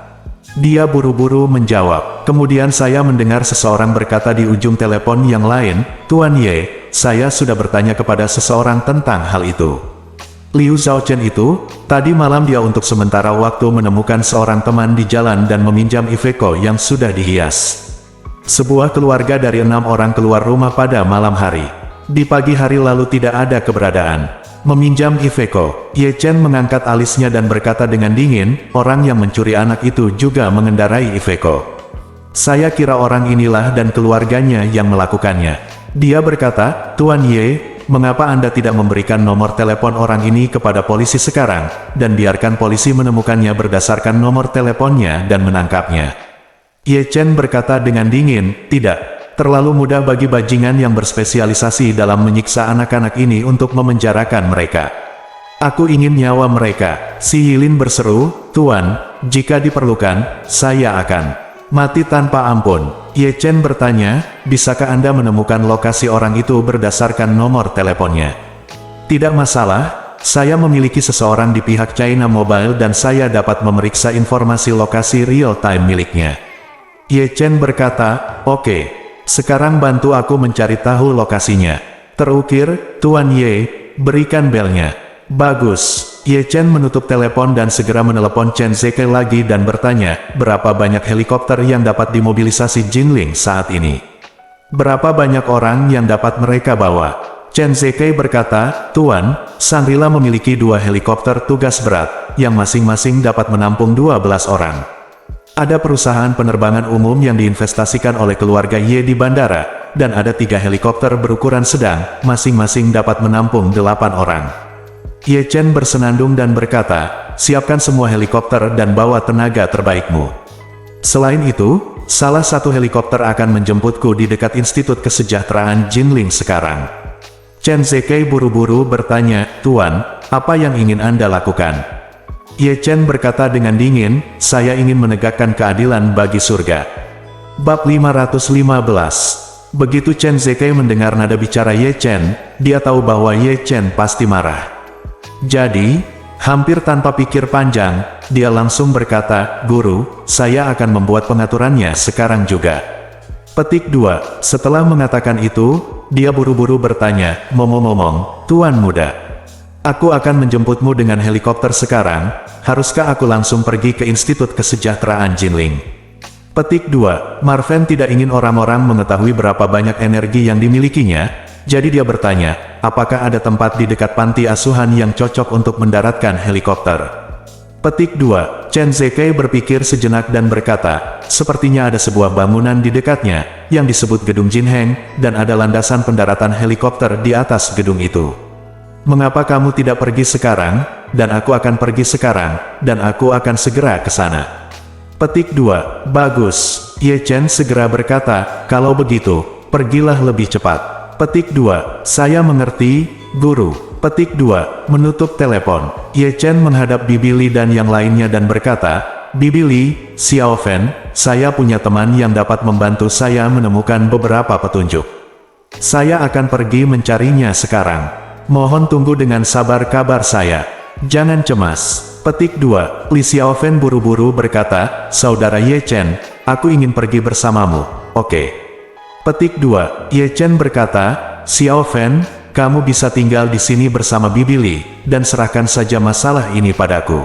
Dia buru-buru menjawab. Kemudian saya mendengar seseorang berkata di ujung telepon yang lain, Tuan Ye, saya sudah bertanya kepada seseorang tentang hal itu. Liu Zhaochen itu, tadi malam dia untuk sementara waktu menemukan seorang teman di jalan dan meminjam Iveco yang sudah dihias. Sebuah keluarga dari 6 orang keluar rumah pada malam hari. Di pagi hari lalu tidak ada keberadaan. Meminjam Iveco, Ye Chen mengangkat alisnya dan berkata dengan dingin, orang yang mencuri anak itu juga mengendarai Iveco. Saya kira orang inilah dan keluarganya yang melakukannya. Dia berkata, Tuan Ye, mengapa Anda tidak memberikan nomor telepon orang ini kepada polisi sekarang, dan biarkan polisi menemukannya berdasarkan nomor teleponnya dan menangkapnya? Ye Chen berkata dengan dingin, tidak. Terlalu mudah bagi bajingan yang berspesialisasi dalam menyiksa anak-anak ini untuk memenjarakan mereka. Aku ingin nyawa mereka. Si Yilin berseru, Tuan, jika diperlukan, saya akan. Mati tanpa ampun. Ye Chen bertanya, bisakah Anda menemukan lokasi orang itu berdasarkan nomor teleponnya? Tidak masalah, saya memiliki seseorang di pihak China Mobile dan saya dapat memeriksa informasi lokasi real-time miliknya. Ye Chen berkata, oke, sekarang bantu aku mencari tahu lokasinya. Terukir, Tuan Ye, berikan belnya. Bagus. Ye Chen menutup telepon dan segera menelepon Chen Zeke lagi dan bertanya, berapa banyak helikopter yang dapat dimobilisasi Jinling saat ini? Berapa banyak orang yang dapat mereka bawa? Chen Zeke berkata, Tuan, Shangri-La memiliki 2 helikopter tugas berat, yang masing-masing dapat menampung 12 orang. Ada perusahaan penerbangan umum yang diinvestasikan oleh keluarga Ye di bandara, dan ada 3 helikopter berukuran sedang, masing-masing dapat menampung 8 orang. Ye Chen bersenandung dan berkata, siapkan semua helikopter dan bawa tenaga terbaikmu. Selain itu, salah satu helikopter akan menjemputku di dekat Institut Kesejahteraan Jinling sekarang. Chen Zeke buru-buru bertanya, Tuan, apa yang ingin Anda lakukan? Ye Chen berkata dengan dingin, saya ingin menegakkan keadilan bagi surga. Bab 515. Begitu Chen Zeke mendengar nada bicara Ye Chen, dia tahu bahwa Ye Chen pasti marah. Jadi, hampir tanpa pikir panjang, dia langsung berkata, Guru, saya akan membuat pengaturannya sekarang juga. Petik 2. Setelah mengatakan itu, dia buru-buru bertanya, ngomong-ngomong, Tuan Muda, aku akan menjemputmu dengan helikopter sekarang, haruskah aku langsung pergi ke Institut Kesejahteraan Jinling? Petik 2. Marven tidak ingin orang-orang mengetahui berapa banyak energi yang dimilikinya, jadi dia bertanya, apakah ada tempat di dekat panti asuhan yang cocok untuk mendaratkan helikopter? Petik 2. Chen Zeke berpikir sejenak dan berkata, sepertinya ada sebuah bangunan di dekatnya, yang disebut Gedung Jinheng, dan ada landasan pendaratan helikopter di atas gedung itu. Mengapa kamu tidak pergi sekarang? Dan aku akan pergi sekarang, dan aku akan segera ke sana. Petik 2. Bagus. Ye Chen segera berkata, kalau begitu, pergilah lebih cepat. Petik 2. Saya mengerti, Guru. Petik 2. Menutup telepon. Ye Chen menghadap Bibi Li dan yang lainnya dan berkata, Bibi Li, Xiao Fen, saya punya teman yang dapat membantu saya menemukan beberapa petunjuk. Saya akan pergi mencarinya sekarang. Mohon tunggu dengan sabar kabar saya. Jangan cemas. Petik 2. Li Xiao Fen buru-buru berkata, Saudara Ye Chen, aku ingin pergi bersamamu. Oke. Petik 2. Ye Chen berkata, Xiao Fen, kamu bisa tinggal di sini bersama Bibi Li, dan serahkan saja masalah ini padaku.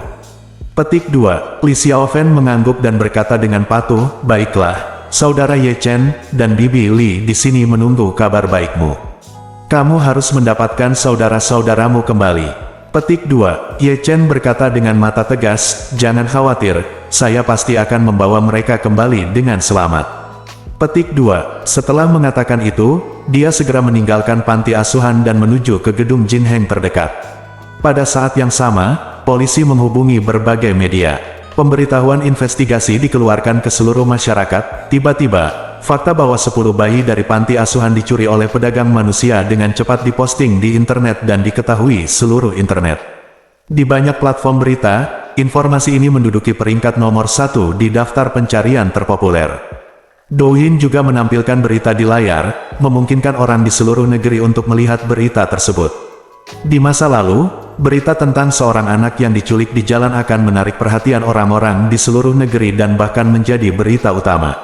Petik 2. Li Xiao Fen mengangguk dan berkata dengan patuh, baiklah, Saudara Ye Chen, dan Bibi Li di sini menunggu kabar baikmu. Kamu harus mendapatkan saudara-saudaramu kembali. Petik 2. Ye Chen berkata dengan mata tegas, jangan khawatir, saya pasti akan membawa mereka kembali dengan selamat. Petik 2. Setelah mengatakan itu, dia segera meninggalkan panti asuhan dan menuju ke gedung Jinheng terdekat. Pada saat yang sama, polisi menghubungi berbagai media. Pemberitahuan investigasi dikeluarkan ke seluruh masyarakat. Tiba-tiba, fakta bahwa 10 bayi dari panti asuhan dicuri oleh pedagang manusia dengan cepat diposting di internet dan diketahui seluruh internet. Di banyak platform berita, informasi ini menduduki peringkat nomor 1 di daftar pencarian terpopuler. Douyin juga menampilkan berita di layar, memungkinkan orang di seluruh negeri untuk melihat berita tersebut. Di masa lalu, berita tentang seorang anak yang diculik di jalan akan menarik perhatian orang-orang di seluruh negeri dan bahkan menjadi berita utama.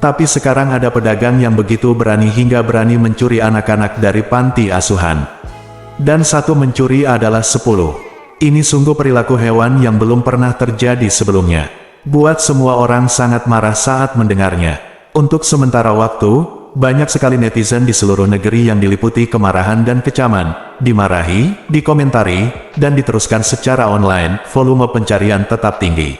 Tapi sekarang ada pedagang yang begitu berani hingga berani mencuri anak-anak dari panti asuhan. Dan satu mencuri adalah 10. Ini sungguh perilaku hewan yang belum pernah terjadi sebelumnya. Buat semua orang sangat marah saat mendengarnya. Untuk sementara waktu, banyak sekali netizen di seluruh negeri yang diliputi kemarahan dan kecaman, dimarahi, dikomentari, dan diteruskan secara online. Volume pencarian tetap tinggi.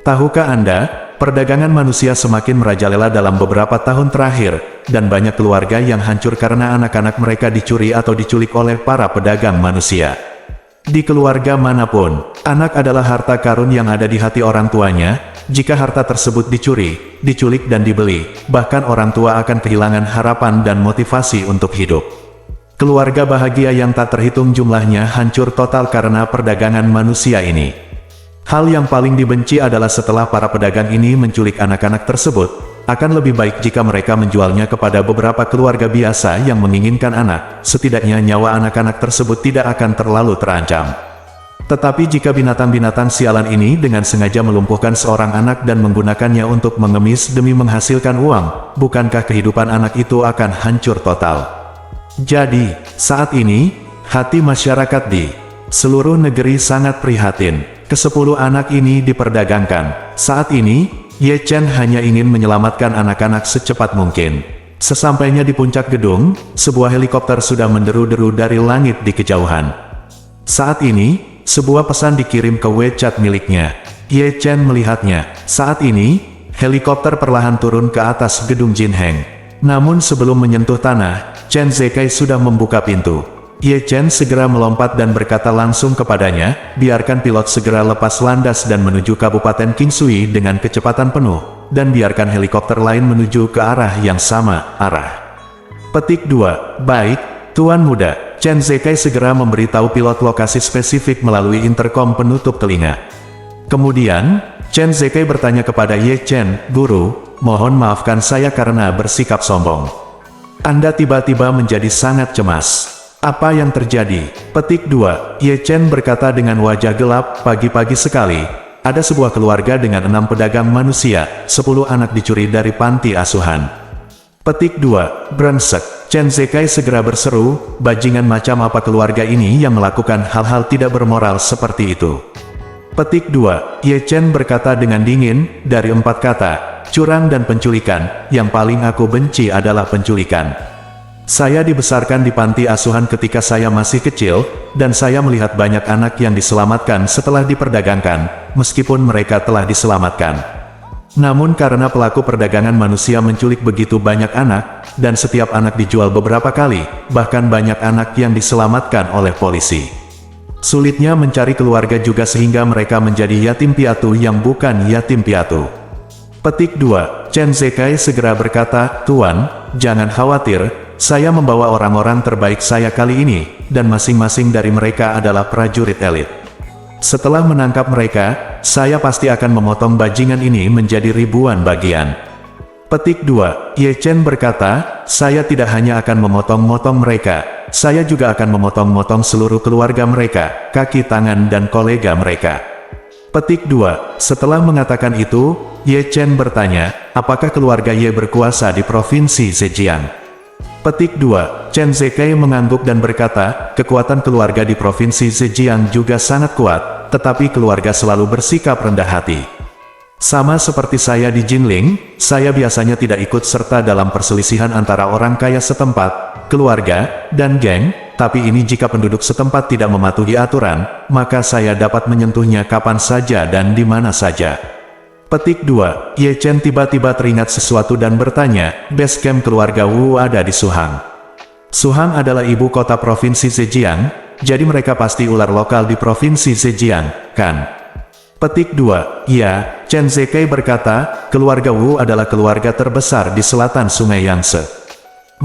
Tahukah Anda, perdagangan manusia semakin merajalela dalam beberapa tahun terakhir, dan banyak keluarga yang hancur karena anak-anak mereka dicuri atau diculik oleh para pedagang manusia. Di keluarga manapun, anak adalah harta karun yang ada di hati orang tuanya. Jika harta tersebut dicuri, diculik dan dibeli, bahkan orang tua akan kehilangan harapan dan motivasi untuk hidup. Keluarga bahagia yang tak terhitung jumlahnya hancur total karena perdagangan manusia ini. Hal yang paling dibenci adalah setelah para pedagang ini menculik anak-anak tersebut, akan lebih baik jika mereka menjualnya kepada beberapa keluarga biasa yang menginginkan anak, setidaknya nyawa anak-anak tersebut tidak akan terlalu terancam. Tetapi jika binatang-binatang sialan ini dengan sengaja melumpuhkan seorang anak dan menggunakannya untuk mengemis demi menghasilkan uang, bukankah kehidupan anak itu akan hancur total? Jadi, saat ini, hati masyarakat di seluruh negeri sangat prihatin. Ke-10 anak ini diperdagangkan. Saat ini, Ye Chen hanya ingin menyelamatkan anak-anak secepat mungkin. Sesampainya di puncak gedung, sebuah helikopter sudah menderu-deru dari langit di kejauhan. Saat ini, sebuah pesan dikirim ke WeChat miliknya. Ye Chen melihatnya. Saat ini, helikopter perlahan turun ke atas gedung Jinheng. Namun sebelum menyentuh tanah, Chen Zekai sudah membuka pintu. Ye Chen segera melompat dan berkata langsung kepadanya, biarkan pilot segera lepas landas dan menuju Kabupaten Qingshui dengan kecepatan penuh, dan biarkan helikopter lain menuju ke arah yang sama, arah. Petik 2. Baik, Tuan Muda. Chen Zekai segera memberitahu pilot lokasi spesifik melalui interkom penutup telinga. Kemudian, Chen Zekai bertanya kepada Ye Chen, Guru, mohon maafkan saya karena bersikap sombong. Anda tiba-tiba menjadi sangat cemas. Apa yang terjadi? Petik 2. Ye Chen berkata dengan wajah gelap, pagi-pagi sekali, ada sebuah keluarga dengan 6 pedagang manusia, 10 anak dicuri dari panti asuhan. Petik 2. Brengsek. Chen Zekai segera berseru, bajingan macam apa keluarga ini yang melakukan hal-hal tidak bermoral seperti itu. Petik 2. Ye Chen berkata dengan dingin, dari 4 kata, curang dan penculikan, yang paling aku benci adalah penculikan. Saya dibesarkan di panti asuhan ketika saya masih kecil, dan saya melihat banyak anak yang diselamatkan setelah diperdagangkan, meskipun mereka telah diselamatkan. Namun karena pelaku perdagangan manusia menculik begitu banyak anak, dan setiap anak dijual beberapa kali, bahkan banyak anak yang diselamatkan oleh polisi. Sulitnya mencari keluarga juga sehingga mereka menjadi yatim piatu yang bukan yatim piatu. Petik 2. Chen Zekai segera berkata, Tuan, jangan khawatir, saya membawa orang-orang terbaik saya kali ini, dan masing-masing dari mereka adalah prajurit elit. Setelah menangkap mereka, saya pasti akan memotong bajingan ini menjadi ribuan bagian. Petik 2. Ye Chen berkata, saya tidak hanya akan memotong-motong mereka, saya juga akan memotong-motong seluruh keluarga mereka, kaki tangan dan kolega mereka. Petik 2. Setelah mengatakan itu, Ye Chen bertanya, apakah keluarga Ye berkuasa di provinsi Zhejiang? Petik 2. Chen Zekai mengangguk dan berkata, kekuatan keluarga di provinsi Zhejiang juga sangat kuat, tetapi keluarga selalu bersikap rendah hati. Sama seperti saya di Jinling, saya biasanya tidak ikut serta dalam perselisihan antara orang kaya setempat, keluarga, dan geng, tapi ini jika penduduk setempat tidak mematuhi aturan, maka saya dapat menyentuhnya kapan saja dan di mana saja. Petik 2. Ye Chen tiba-tiba teringat sesuatu dan bertanya, base camp keluarga Wu ada di Suhang. Suhang adalah ibu kota provinsi Zhejiang, jadi mereka pasti ular lokal di provinsi Zhejiang, kan? Petik 2. Ya, Chen Zekai berkata, keluarga Wu adalah keluarga terbesar di selatan sungai Yangtze.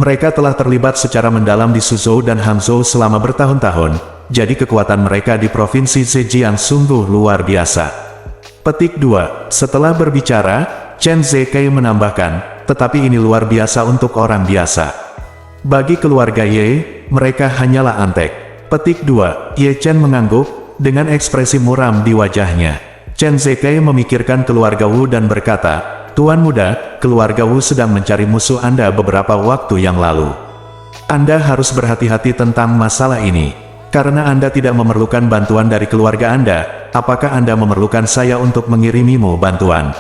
Mereka telah terlibat secara mendalam di Suzhou dan Hangzhou selama bertahun-tahun, jadi kekuatan mereka di provinsi Zhejiang sungguh luar biasa. Petik 2. Setelah berbicara, Chen Zekai menambahkan, tetapi ini luar biasa untuk orang biasa. Bagi keluarga Ye, mereka hanyalah antek. Petik 2. Ye Chen mengangguk, dengan ekspresi muram di wajahnya. Chen Zekai memikirkan keluarga Wu dan berkata, Tuan Muda, keluarga Wu sedang mencari musuh Anda beberapa waktu yang lalu. Anda harus berhati-hati tentang masalah ini. Karena Anda tidak memerlukan bantuan dari keluarga Anda, apakah Anda memerlukan saya untuk mengirimimu bantuan?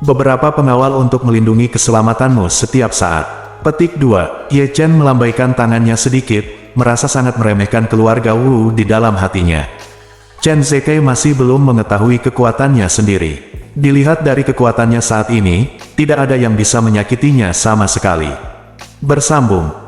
Beberapa pengawal untuk melindungi keselamatanmu setiap saat. Petik 2. Ye Chen melambaikan tangannya sedikit, merasa sangat meremehkan keluarga Wu di dalam hatinya. Chen Zekai masih belum mengetahui kekuatannya sendiri. Dilihat dari kekuatannya saat ini, tidak ada yang bisa menyakitinya sama sekali. Bersambung.